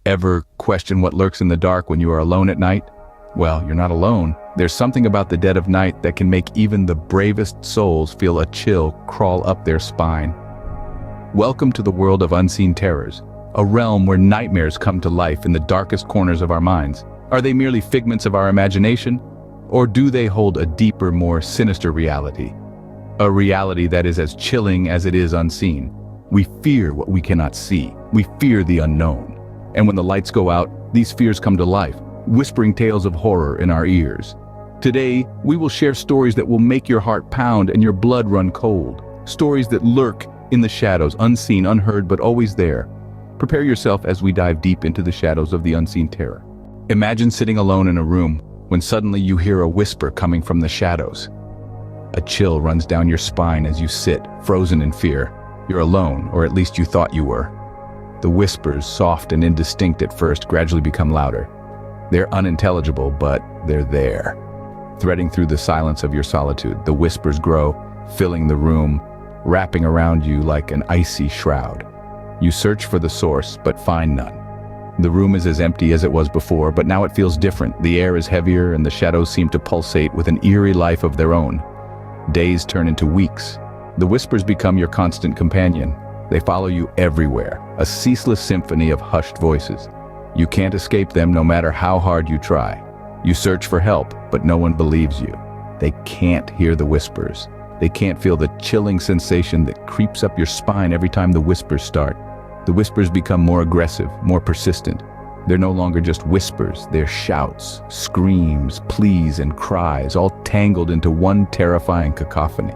Ever question what lurks in the dark when you are alone at night? Well, you're not alone. There's something about the dead of night that can make even the bravest souls feel a chill crawl up their spine. Welcome to the world of unseen terrors, a realm where nightmares come to life in the darkest corners of our minds. Are they merely figments of our imagination? Or do they hold a deeper, more sinister reality? A reality that is as chilling as it is unseen. We fear what we cannot see. We fear the unknown. And when the lights go out, these fears come to life, whispering tales of horror in our ears. Today, we will share stories that will make your heart pound and your blood run cold. Stories that lurk in the shadows, unseen, unheard, but always there. Prepare yourself as we dive deep into the shadows of the unseen terror. Imagine sitting alone in a room when suddenly you hear a whisper coming from the shadows. A chill runs down your spine as you sit, frozen in fear. You're alone, or at least you thought you were. The whispers, soft and indistinct at first, gradually become louder. They're unintelligible, but they're there. Threading through the silence of your solitude, the whispers grow, filling the room, wrapping around you like an icy shroud. You search for the source, but find none. The room is as empty as it was before, but now it feels different. The air is heavier and the shadows seem to pulsate with an eerie life of their own. Days turn into weeks. The whispers become your constant companion. They follow you everywhere, a ceaseless symphony of hushed voices. You can't escape them no matter how hard you try. You search for help, but no one believes you. They can't hear the whispers. They can't feel the chilling sensation that creeps up your spine every time the whispers start. The whispers become more aggressive, more persistent. They're no longer just whispers, they're shouts, screams, pleas, and cries, all tangled into one terrifying cacophony.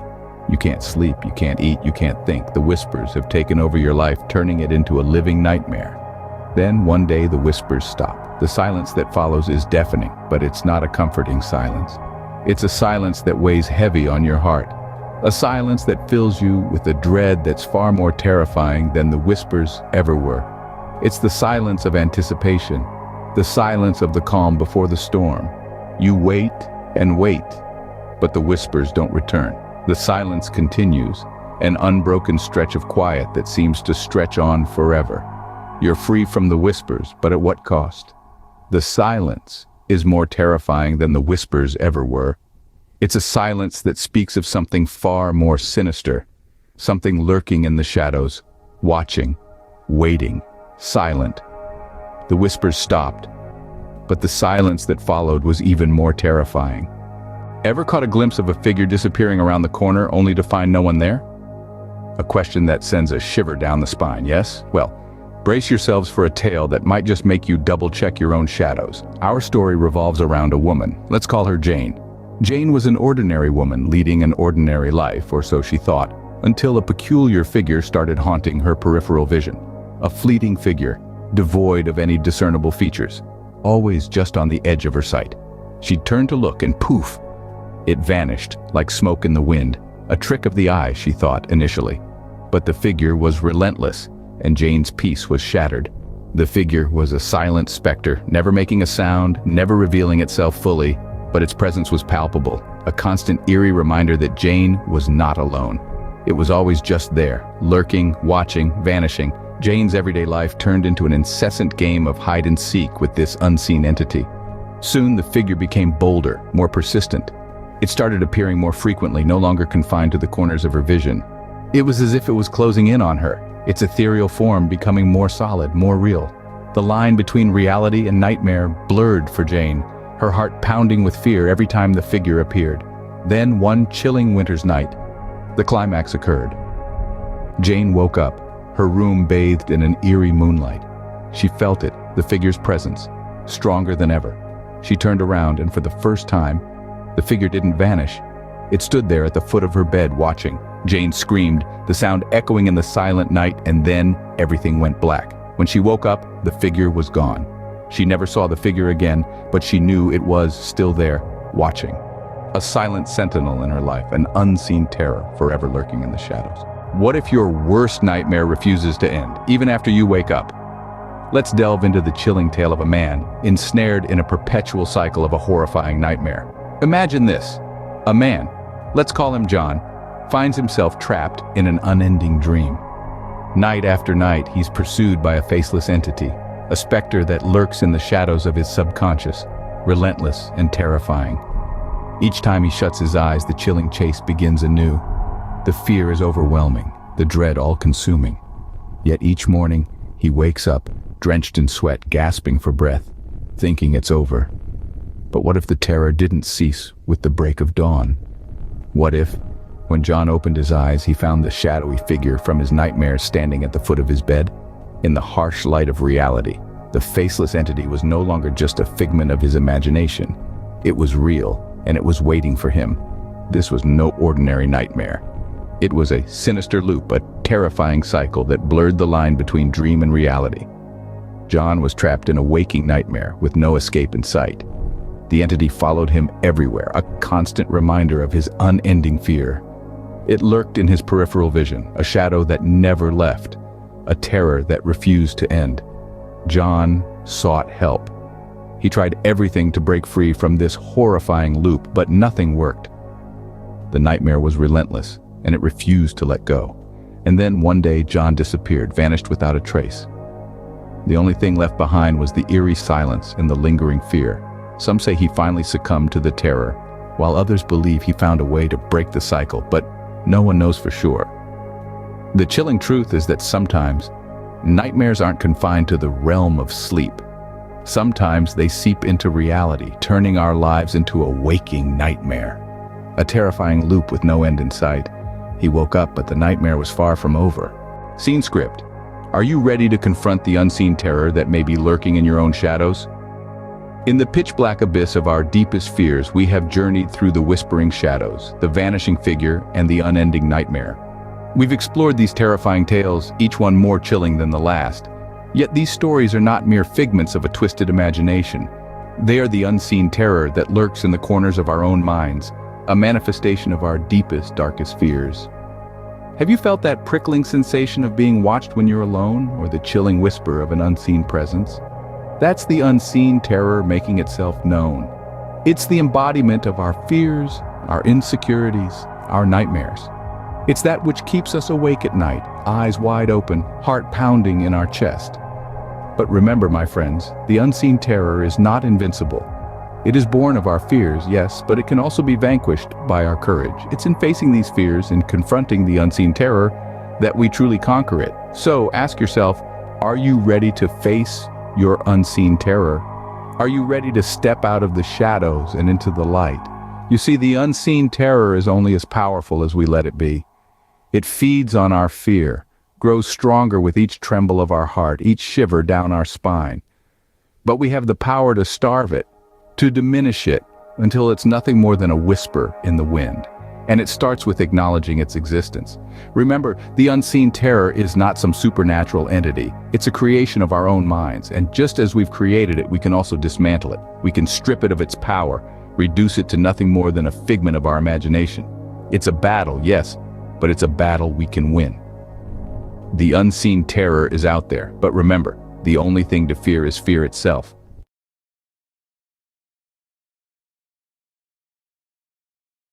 You can't sleep, you can't eat, you can't think. The whispers have taken over your life, turning it into a living nightmare. Then, one day, the whispers stop. The silence that follows is deafening, but it's not a comforting silence. It's a silence that weighs heavy on your heart. A silence that fills you with a dread that's far more terrifying than the whispers ever were. It's the silence of anticipation, the silence of the calm before the storm. You wait and wait, but the whispers don't return. The silence continues, an unbroken stretch of quiet that seems to stretch on forever. You're free from the whispers, but at what cost? The silence is more terrifying than the whispers ever were. It's a silence that speaks of something far more sinister, something lurking in the shadows, watching, waiting, silent. The whispers stopped, but the silence that followed was even more terrifying. Ever caught a glimpse of a figure disappearing around the corner only to find no one there? A question that sends a shiver down the spine, yes? Well, brace yourselves for a tale that might just make you double-check your own shadows. Our story revolves around a woman. Let's call her Jane. Jane was an ordinary woman leading an ordinary life, or so she thought, until a peculiar figure started haunting her peripheral vision. A fleeting figure, devoid of any discernible features, always just on the edge of her sight. She'd turned to look and poof! It vanished, like smoke in the wind. A trick of the eye, she thought initially. But the figure was relentless, and Jane's peace was shattered. The figure was a silent specter, never making a sound, never revealing itself fully, but its presence was palpable, a constant eerie reminder that Jane was not alone. It was always just there, lurking, watching, vanishing. Jane's everyday life turned into an incessant game of hide and seek with this unseen entity. Soon the figure became bolder, more persistent. It started appearing more frequently, no longer confined to the corners of her vision. It was as if it was closing in on her, its ethereal form becoming more solid, more real. The line between reality and nightmare blurred for Jane, her heart pounding with fear every time the figure appeared. Then, one chilling winter's night, the climax occurred. Jane woke up, her room bathed in an eerie moonlight. She felt it, the figure's presence, stronger than ever. She turned around, and for the first time, the figure didn't vanish. It stood there at the foot of her bed, watching. Jane screamed, the sound echoing in the silent night, and then everything went black. When she woke up, the figure was gone. She never saw the figure again, but she knew it was still there, watching. A silent sentinel in her life, an unseen terror forever lurking in the shadows. What if your worst nightmare refuses to end, even after you wake up? Let's delve into the chilling tale of a man, ensnared in a perpetual cycle of a horrifying nightmare. Imagine this. A man, let's call him John, finds himself trapped in an unending dream. Night after night, he's pursued by a faceless entity, a specter that lurks in the shadows of his subconscious, relentless and terrifying. Each time he shuts his eyes, the chilling chase begins anew. The fear is overwhelming, the dread all-consuming. Yet each morning, he wakes up, drenched in sweat, gasping for breath, thinking it's over. But what if the terror didn't cease with the break of dawn? What if, when John opened his eyes, he found the shadowy figure from his nightmares standing at the foot of his bed? In the harsh light of reality, the faceless entity was no longer just a figment of his imagination. It was real, and it was waiting for him. This was no ordinary nightmare. It was a sinister loop, a terrifying cycle that blurred the line between dream and reality. John was trapped in a waking nightmare with no escape in sight. The entity followed him everywhere, a constant reminder of his unending fear. It lurked in his peripheral vision, a shadow that never left, a terror that refused to end. John sought help. He tried everything to break free from this horrifying loop, but nothing worked. The nightmare was relentless, and it refused to let go. And then one day, John disappeared, vanished without a trace. The only thing left behind was the eerie silence and the lingering fear. Some say he finally succumbed to the terror, while others believe he found a way to break the cycle, but no one knows for sure. The chilling truth is that sometimes, nightmares aren't confined to the realm of sleep. Sometimes they seep into reality, turning our lives into a waking nightmare. A terrifying loop with no end in sight. He woke up, but the nightmare was far from over. Scene script. Are you ready to confront the unseen terror that may be lurking in your own shadows? In the pitch-black abyss of our deepest fears, we have journeyed through the whispering shadows, the vanishing figure, and the unending nightmare. We've explored these terrifying tales, each one more chilling than the last. Yet these stories are not mere figments of a twisted imagination. They are the unseen terror that lurks in the corners of our own minds, a manifestation of our deepest, darkest fears. Have you felt that prickling sensation of being watched when you're alone, or the chilling whisper of an unseen presence? That's the unseen terror making itself known. It's the embodiment of our fears, our insecurities, our nightmares. It's that which keeps us awake at night, eyes wide open, heart pounding in our chest. But remember, my friends, the unseen terror is not invincible. It is born of our fears, yes, but it can also be vanquished by our courage. It's in facing these fears and confronting the unseen terror that we truly conquer it. So ask yourself, are you ready to face your unseen terror? Are you ready to step out of the shadows and into the light? You see, the unseen terror is only as powerful as we let it be. It feeds on our fear, grows stronger with each tremble of our heart, each shiver down our spine. But we have the power to starve it, to diminish it, until it's nothing more than a whisper in the wind. And it starts with acknowledging its existence. Remember, the unseen terror is not some supernatural entity. It's a creation of our own minds, and just as we've created it, we can also dismantle it. We can strip it of its power, reduce it to nothing more than a figment of our imagination. It's a battle, yes, but it's a battle we can win. The unseen terror is out there, but remember, the only thing to fear is fear itself.